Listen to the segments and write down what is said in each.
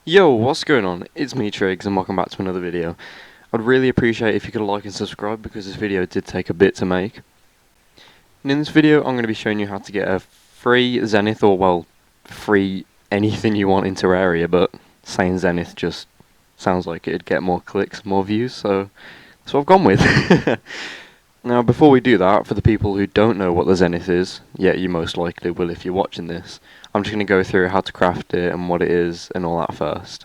Yo, what's going on? It's me, Triggs, and welcome back to another video. I'd really appreciate if you could like and subscribe because this video did take a bit to make. And in this video, I'm going to be showing you how to get a free Zenith, or well, free anything you want in Terraria, but saying Zenith just sounds like it'd get more clicks, more views, so that's what I've gone with. Now, before we do that, for the people who don't know what the Zenith is, yet you most likely will if you're watching this, I'm just going to go through how to craft it and what it is and all that first.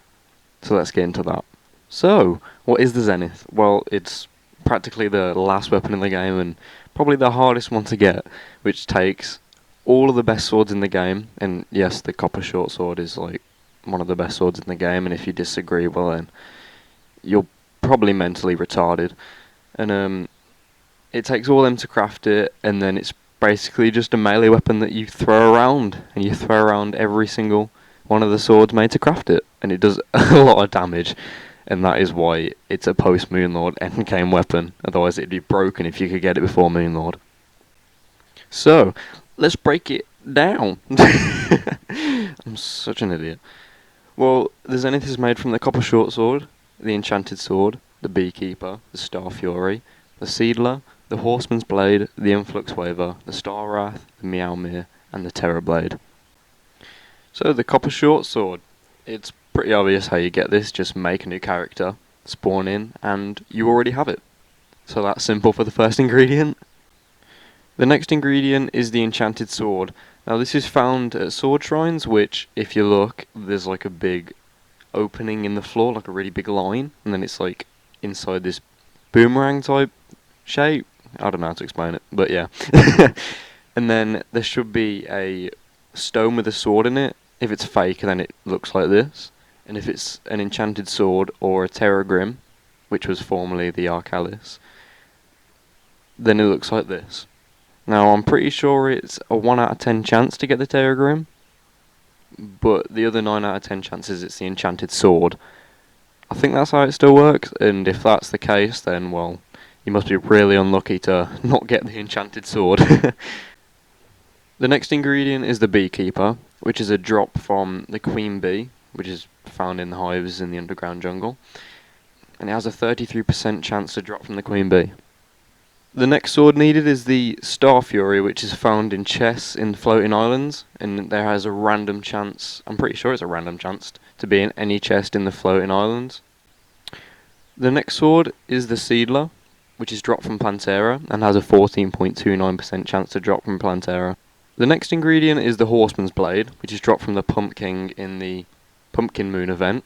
So let's get into that. So, what is the Zenith? Well, it's practically the last weapon in the game and probably the hardest one to get, which takes all of the best swords in the game, and yes, the copper short sword is like one of the best swords in the game, and if you disagree, well then, you're probably mentally retarded. And it takes all them to craft it, and then it's basically just a melee weapon that you throw around, and you throw around every single one of the swords made to craft it, and it does a lot of damage, and that is why it's a post-Moonlord endgame weapon, otherwise it'd be broken if you could get it before Moonlord. So, let's break it down. I'm such an idiot. Well, the Zenith is made from the copper short sword, the enchanted sword, the beekeeper, the star fury, the seedler, the horseman's blade, the influx waver, the star wrath, the meowmere, and the terror blade. So the copper short sword, it's pretty obvious how you get this, just make a new character, spawn in, and you already have it. So that's simple for the first ingredient. The next ingredient is the enchanted sword. Now this is found at sword shrines, which if you look, there's like a big opening in the floor, like a really big line, and then it's like inside this boomerang type shape. I don't know how to explain it, but yeah. And then there should be a stone with a sword in it. If it's fake, then it looks like this. And if it's an enchanted sword or a Terragrim, which was formerly the Arcalis, then it looks like this. Now, I'm pretty sure it's a 1 out of 10 chance to get the Terragrim, but the other 9 out of 10 chances it's the enchanted sword. I think that's how it still works, and if that's the case, then, well, you must be really unlucky to not get the enchanted sword. The next ingredient is the beekeeper, which is a drop from the queen bee, which is found in the hives in the underground jungle, and it has a 33% chance to drop from the queen bee. The next sword needed is the star fury, which is found in chests in floating islands, and there has a random chance, I'm pretty sure it's a random chance, to be in any chest in the floating islands. The next sword is the seedler, which is dropped from Plantera, and has a 14.29% chance to drop from Plantera. The next ingredient is the horseman's blade, which is dropped from the pumpkin in the Pumpkin Moon event.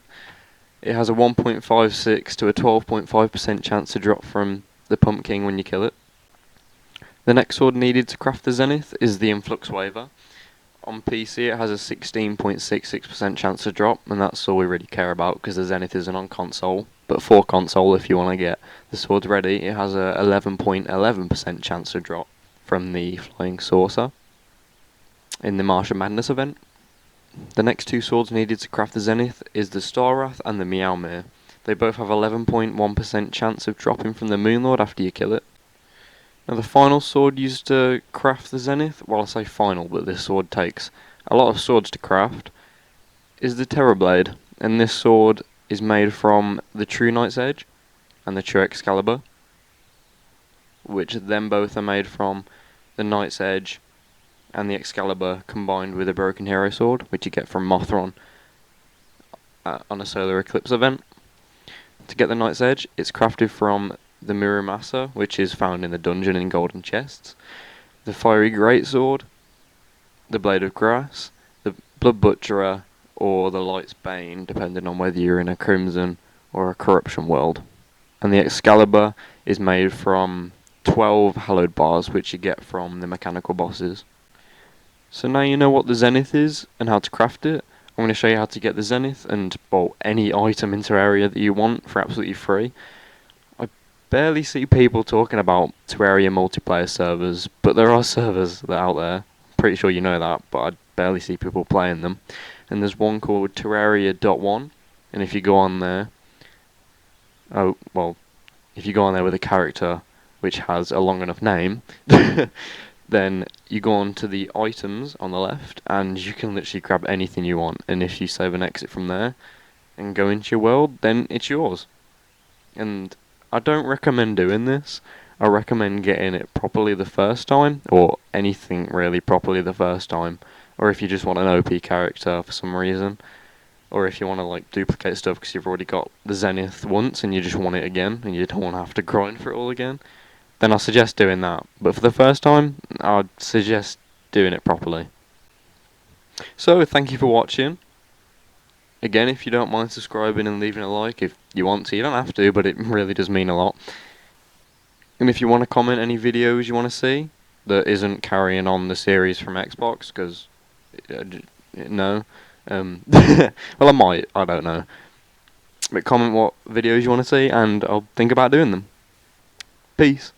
It has a 1.56 to a 12.5% chance to drop from the pumpkin when you kill it. The next sword needed to craft the Zenith is the influx waver. On PC it has a 16.66% chance to drop, and that's all we really care about because the Zenith isn't on console. But for console, if you want to get the swords ready, it has a 11.11% chance to drop from the flying saucer in the Martian Madness event. The next two swords needed to craft the Zenith is the Star Wrath and the Meowmere. They both have 11.1% chance of dropping from the Moonlord after you kill it. Now the final sword used to craft the Zenith, well I say final, but this sword takes a lot of swords to craft, is the Terror Blade, and this sword is made from the True Knight's Edge and the True Excalibur, which then both are made from the Knight's Edge and the Excalibur combined with a Broken Hero Sword, which you get from Mothron on a Solar Eclipse event. To get the Knight's Edge, it's crafted from the Muramasa, which is found in the dungeon in golden chests, the Fiery Greatsword, the Blade of Grass, the Blood Butcherer, or the Light's Bane, depending on whether you're in a Crimson or a Corruption world. And the Excalibur is made from 12 hallowed bars, which you get from the mechanical bosses. So now you know what the Zenith is and how to craft it. I'm going to show you how to get the Zenith and, well, any item in Terraria that you want for absolutely free. I barely see people talking about Terraria multiplayer servers, but there are servers that are out there. I'm pretty sure you know that, but I barely see people playing them. And there's one called Terraria.1, and if you go on there, if you go on there with a character which has a long enough name, then you go on to the items on the left, and you can literally grab anything you want. And if you save and exit from there, and go into your world, then it's yours. And I don't recommend doing this. I recommend getting it properly the first time, or anything really properly the first time. Or if you just want an OP character for some reason, or if you want to like duplicate stuff because you've already got the Zenith once and you just want it again and you don't want to have to grind for it all again, then I suggest doing that. But for the first time, I'd suggest doing it properly. So thank you for watching. Again, if you don't mind subscribing and leaving a like if you want to, you don't have to, but it really does mean a lot. And if you want to comment any videos you want to see that isn't carrying on the series from Xbox, because no, well I might, I don't know. But comment what videos you want to see, and I'll think about doing them. Peace.